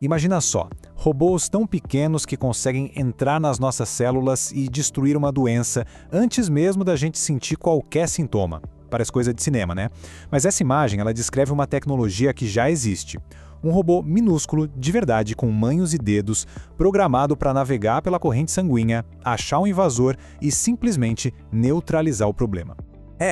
Imagina só, robôs tão pequenos que conseguem entrar nas nossas células e destruir uma doença antes mesmo da gente sentir qualquer sintoma. Parece coisa de cinema, né? Mas essa imagem, ela descreve uma tecnologia que já existe. Um robô minúsculo, de verdade, com manhos e dedos, programado para navegar pela corrente sanguínea, achar um invasor e simplesmente neutralizar o problema.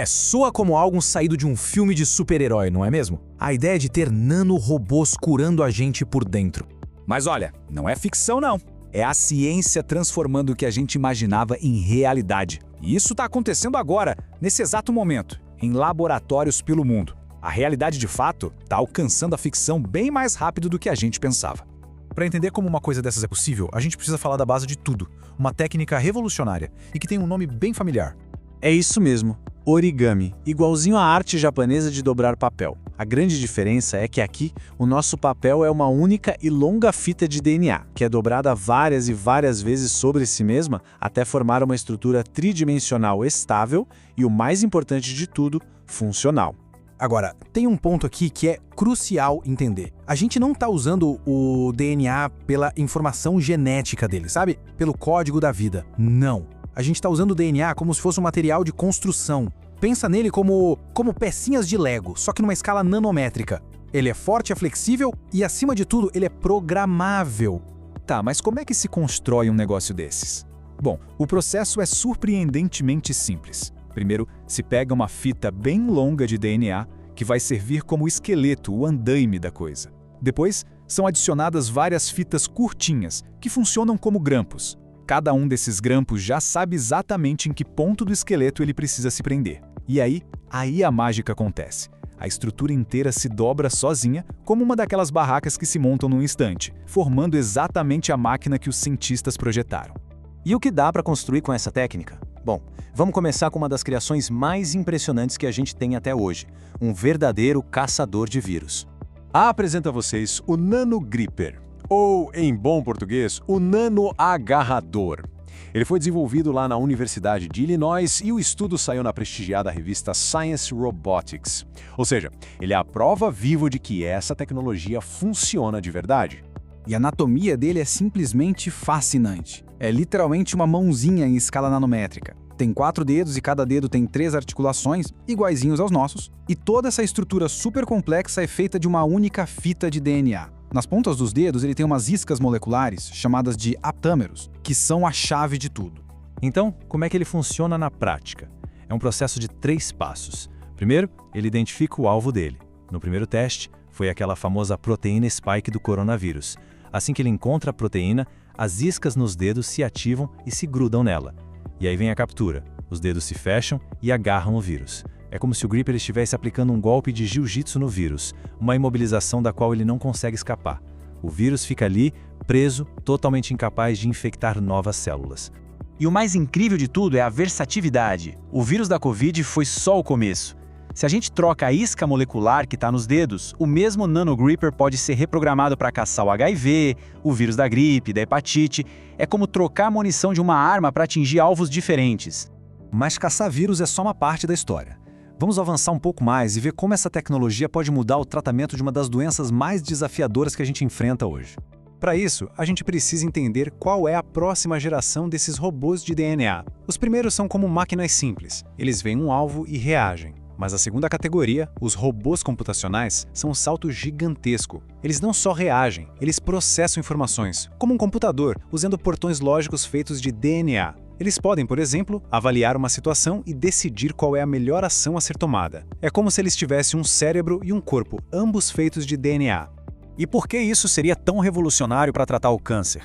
Soa como algo saído de um filme de super-herói, não é mesmo? A ideia de ter nanorobôs curando a gente por dentro. Mas olha, não é ficção não. É a ciência transformando o que a gente imaginava em realidade. E isso está acontecendo agora, nesse exato momento, em laboratórios pelo mundo. A realidade de fato está alcançando a ficção bem mais rápido do que a gente pensava. Para entender como uma coisa dessas é possível, a gente precisa falar da base de tudo. Uma técnica revolucionária e que tem um nome bem familiar. É isso mesmo, origami, igualzinho à arte japonesa de dobrar papel. A grande diferença é que aqui, o nosso papel é uma única e longa fita de DNA, que é dobrada várias e várias vezes sobre si mesma até formar uma estrutura tridimensional estável e, o mais importante de tudo, funcional. Agora, tem um ponto aqui que é crucial entender. A gente não está usando o DNA pela informação genética dele, sabe? Pelo código da vida. Não. A gente está usando o DNA como se fosse um material de construção. Pensa nele como pecinhas de Lego, só que numa escala nanométrica. Ele é forte, é flexível e, acima de tudo, ele é programável. Tá, mas como é que se constrói um negócio desses? Bom, o processo é surpreendentemente simples. Primeiro, se pega uma fita bem longa de DNA, que vai servir como o esqueleto, o andaime da coisa. Depois, são adicionadas várias fitas curtinhas, que funcionam como grampos. Cada um desses grampos já sabe exatamente em que ponto do esqueleto ele precisa se prender. E aí a mágica acontece. A estrutura inteira se dobra sozinha, como uma daquelas barracas que se montam num instante, formando exatamente a máquina que os cientistas projetaram. E o que dá para construir com essa técnica? Bom, vamos começar com uma das criações mais impressionantes que a gente tem até hoje, um verdadeiro caçador de vírus. Apresento a vocês o NanoGripper, ou, em bom português, o nanoagarrador. Ele foi desenvolvido lá na Universidade de Illinois e o estudo saiu na prestigiada revista Science Robotics. Ou seja, ele é a prova viva de que essa tecnologia funciona de verdade. E a anatomia dele é simplesmente fascinante. É literalmente uma mãozinha em escala nanométrica. Tem 4 dedos e cada dedo tem 3 articulações, iguaizinhos aos nossos, e toda essa estrutura super complexa é feita de uma única fita de DNA. Nas pontas dos dedos ele tem umas iscas moleculares, chamadas de aptâmeros, que são a chave de tudo. Então, como é que ele funciona na prática? É um processo de 3 passos. Primeiro, ele identifica o alvo dele. No primeiro teste, foi aquela famosa proteína spike do coronavírus. Assim que ele encontra a proteína, as iscas nos dedos se ativam e se grudam nela. E aí vem a captura. Os dedos se fecham e agarram o vírus. É como se o Gripper estivesse aplicando um golpe de jiu-jitsu no vírus, uma imobilização da qual ele não consegue escapar. O vírus fica ali, preso, totalmente incapaz de infectar novas células. E o mais incrível de tudo é a versatilidade. O vírus da Covid foi só o começo. Se a gente troca a isca molecular que está nos dedos, o mesmo NanoGripper pode ser reprogramado para caçar o HIV, o vírus da gripe, da hepatite. É como trocar a munição de uma arma para atingir alvos diferentes. Mas caçar vírus é só uma parte da história. Vamos avançar um pouco mais e ver como essa tecnologia pode mudar o tratamento de uma das doenças mais desafiadoras que a gente enfrenta hoje. Para isso, a gente precisa entender qual é a próxima geração desses robôs de DNA. Os primeiros são como máquinas simples. Eles veem um alvo e reagem. Mas a segunda categoria, os robôs computacionais, são um salto gigantesco. Eles não só reagem, eles processam informações, como um computador, usando portões lógicos feitos de DNA. Eles podem, por exemplo, avaliar uma situação e decidir qual é a melhor ação a ser tomada. É como se eles tivessem um cérebro e um corpo, ambos feitos de DNA. E por que isso seria tão revolucionário para tratar o câncer?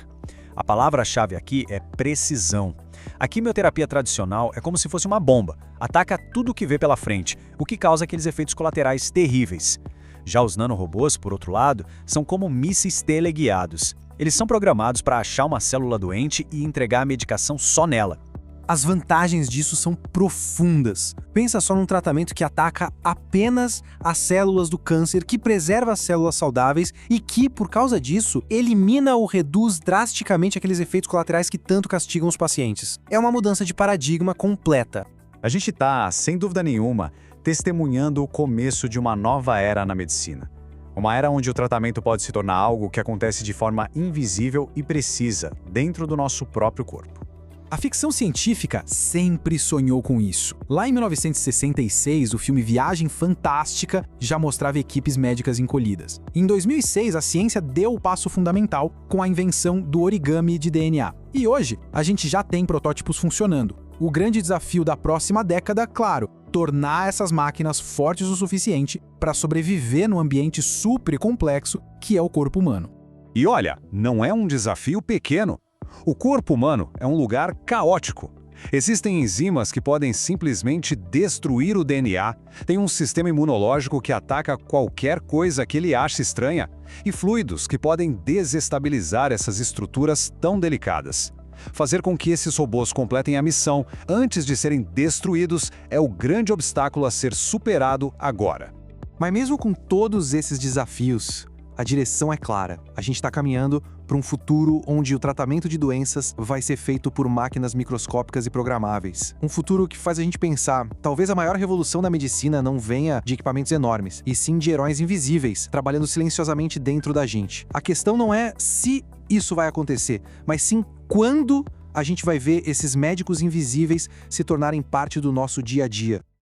A palavra-chave aqui é precisão. A quimioterapia tradicional é como se fosse uma bomba, ataca tudo o que vê pela frente, o que causa aqueles efeitos colaterais terríveis. Já os nanorobôs, por outro lado, são como mísseis teleguiados. Eles são programados para achar uma célula doente e entregar a medicação só nela. As vantagens disso são profundas. Pensa só num tratamento que ataca apenas as células do câncer, que preserva as células saudáveis e que, por causa disso, elimina ou reduz drasticamente aqueles efeitos colaterais que tanto castigam os pacientes. É uma mudança de paradigma completa. A gente está, sem dúvida nenhuma, testemunhando o começo de uma nova era na medicina. Uma era onde o tratamento pode se tornar algo que acontece de forma invisível e precisa, dentro do nosso próprio corpo. A ficção científica sempre sonhou com isso. Lá em 1966, o filme Viagem Fantástica já mostrava equipes médicas encolhidas. Em 2006, a ciência deu o passo fundamental com a invenção do origami de DNA. E hoje, a gente já tem protótipos funcionando. O grande desafio da próxima década, claro, tornar essas máquinas fortes o suficiente para sobreviver no ambiente super complexo que é o corpo humano. E olha, não é um desafio pequeno. O corpo humano é um lugar caótico. Existem enzimas que podem simplesmente destruir o DNA, tem um sistema imunológico que ataca qualquer coisa que ele ache estranha, e fluidos que podem desestabilizar essas estruturas tão delicadas. Fazer com que esses robôs completem a missão antes de serem destruídos é o grande obstáculo a ser superado agora. Mas mesmo com todos esses desafios, a direção é clara. A gente está caminhando para um futuro onde o tratamento de doenças vai ser feito por máquinas microscópicas e programáveis. Um futuro que faz a gente pensar, talvez a maior revolução da medicina não venha de equipamentos enormes, e sim de heróis invisíveis, trabalhando silenciosamente dentro da gente. A questão não é se isso vai acontecer, mas sim quando a gente vai ver esses médicos invisíveis se tornarem parte do nosso dia a dia.